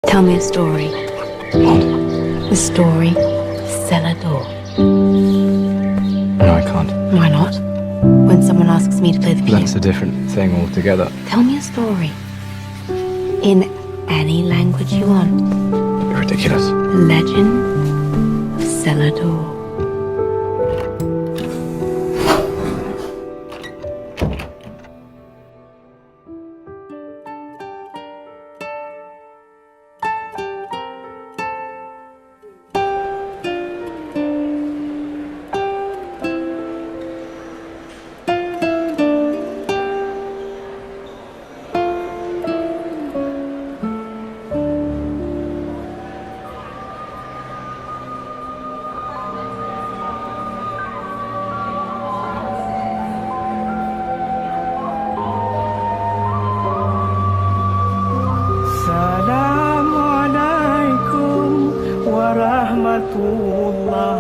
Tell me a story. What? The story of Celador. No, I can't. Why not? When someone asks me to play the piano. That's a different thing altogether. Tell me a story. In any language you want. You're ridiculous. The Legend of Celador. Assalamualaikum warahmatullah.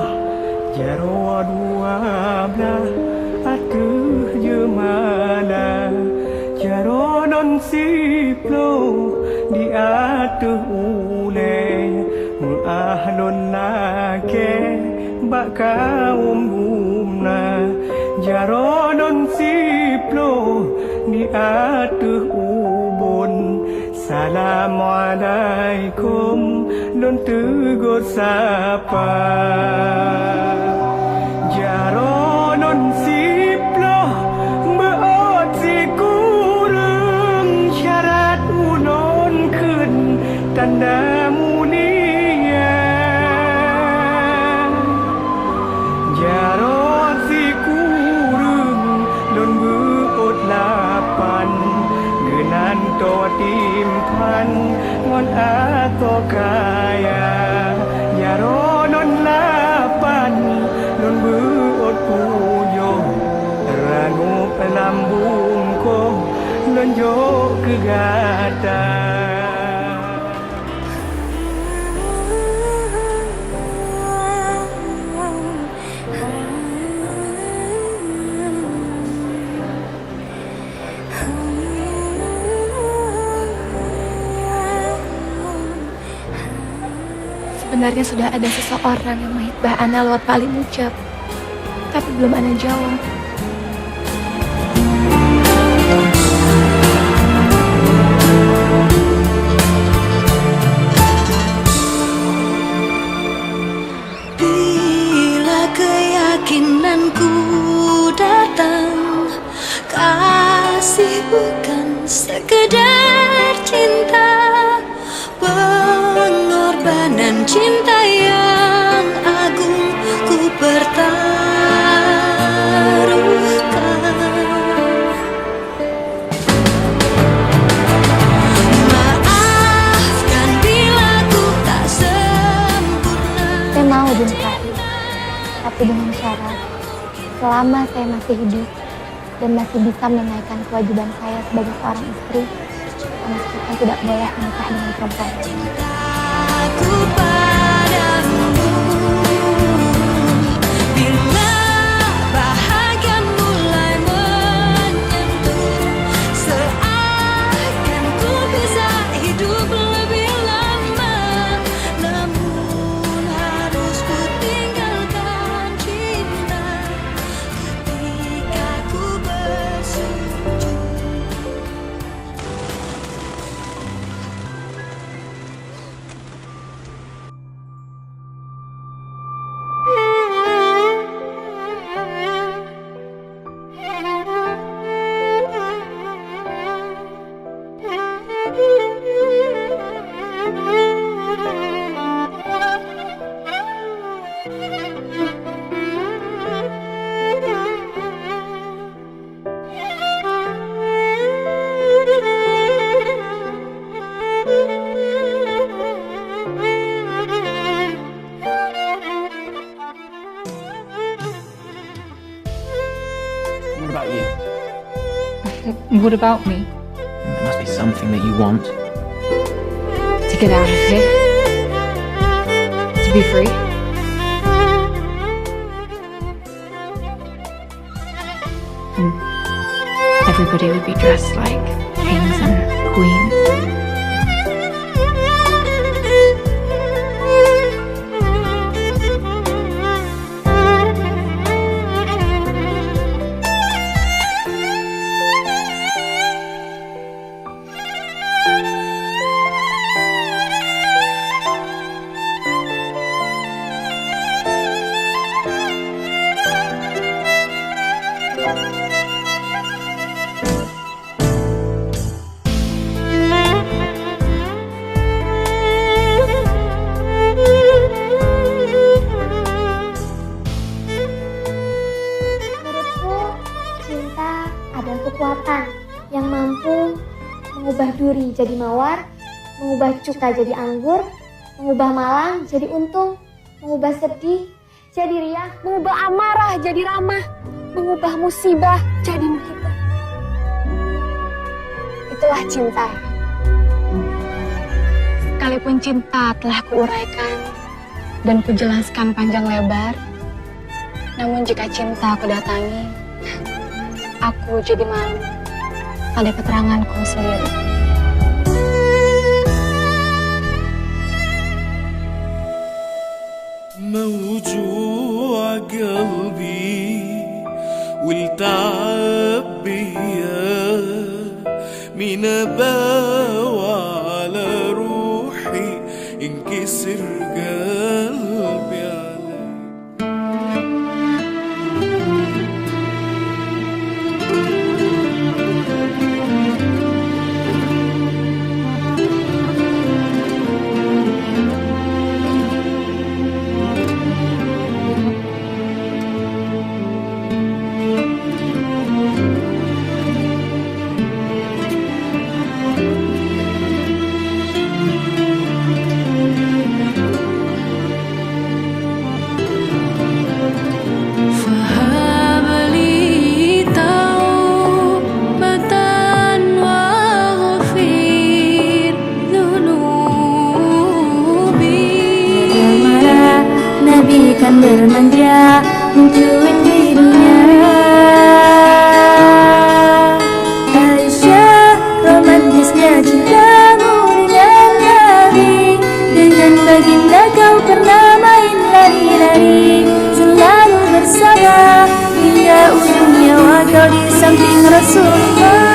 Jaro 12 atuh jemala. Jaro non siplo di atuh ule. Mul ahlun nake bak kaum gumna. Jaro non siplo di atuh ubun. Assalamualaikum Lun tegur sapa Jaro non siplo Beot si kurung Syarat unon kun Tanda mulia Jaro si kurung Lun beot lapan Genan to timpan ngon ato kaya Yaro non lapan non buot puyo Rangup lambung ko non jo kegata Sebenarnya sudah ada seseorang yang menghitbah Ana lewat paling ucap, tapi belum Ana jawab. Bila keyakinanku datang, kasih bukan sekedar cinta. Pengorbanan cinta yang agung ku pertaruhkan. Maafkan bila ku tak sempurna. Saya mau dinikahi, tapi dengan syarat selama saya masih hidup dan masih bisa menunaikan kewajiban saya sebagai seorang istri, meskipun tidak boleh menikah dengan perempuan. Aku padamu bila bahagia mulai menyentuh, seakan ku bisa hidup lebih lama, namun harus ku tinggalkan cinta ketika ku bersujud. What about you? What about me? There must be something that you want. To get out of here? To be free? And everybody would be dressed like kings and queens. jadi mawar, mengubah cuka jadi anggur, mengubah malang jadi untung, mengubah sedih jadi riang, mengubah amarah jadi ramah, mengubah musibah jadi muhibah. Itulah cinta. Sekalipun cinta telah kuuraikan dan kujelaskan panjang lebar, namun jika cinta aku datangi, aku jadi malu pada keteranganku sendiri. موجوع قلبي والتعب بيا من باوى على روحي انكسر قلبي علي Kan bermanja mencuit hidungnya. Aisyah, romantisnya cintamu dengan Nabi. Dengan baginda kau pernah main lari-lari, selalu bersama hingga ujung nyawa kau di samping Rasulullah.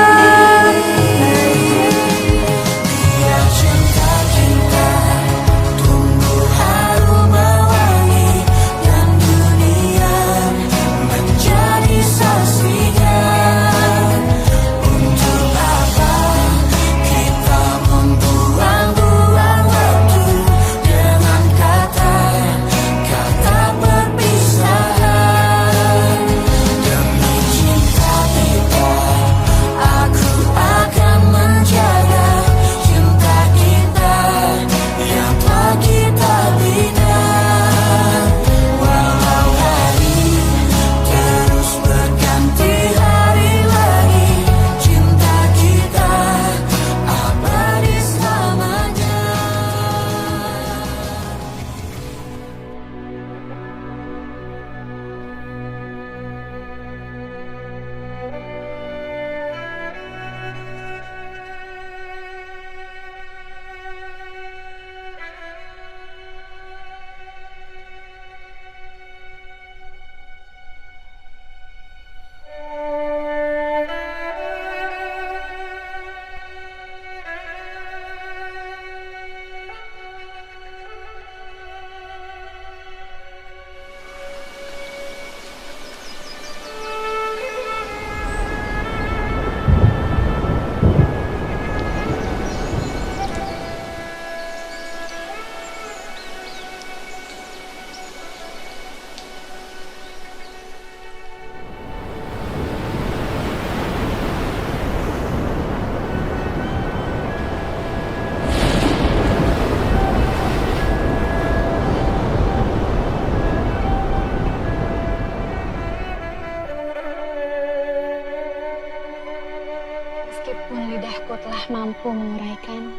Meskipun lidahku telah mampu menguraikan,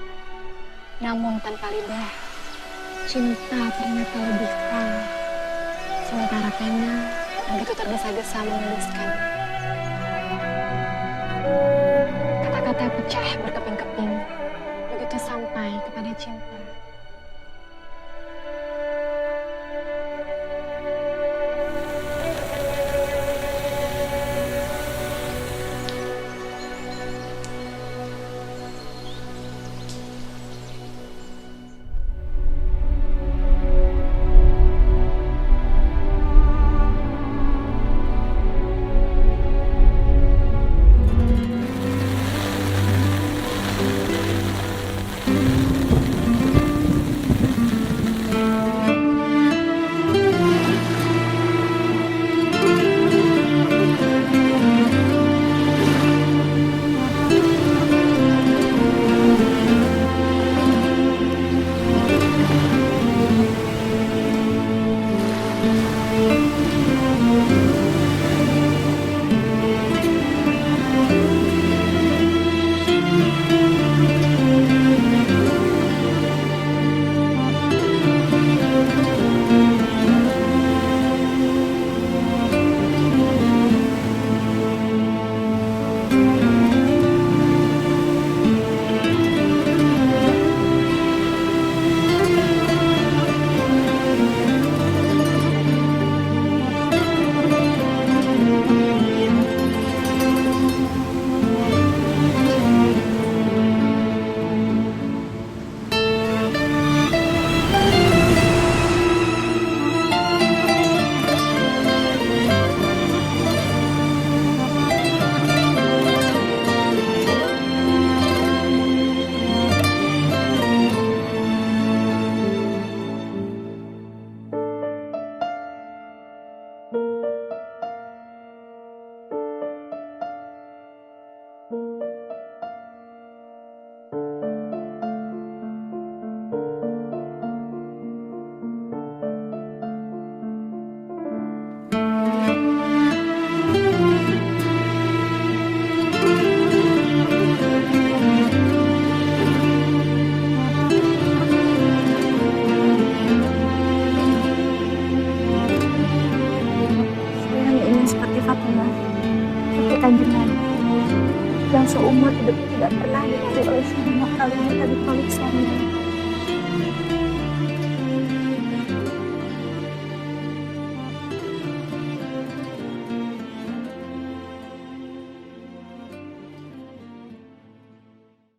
namun tanpa lidah, cinta ternyata lebih strong. Sementara pena begitu tergesa-gesa menuliskan. Kata-kata pecah berkeping-keping, begitu sampai kepada cinta. kanjeng Nabi yang seumur hidup tidak pernah diberi oleh semua kalimat dari Kalik Sani.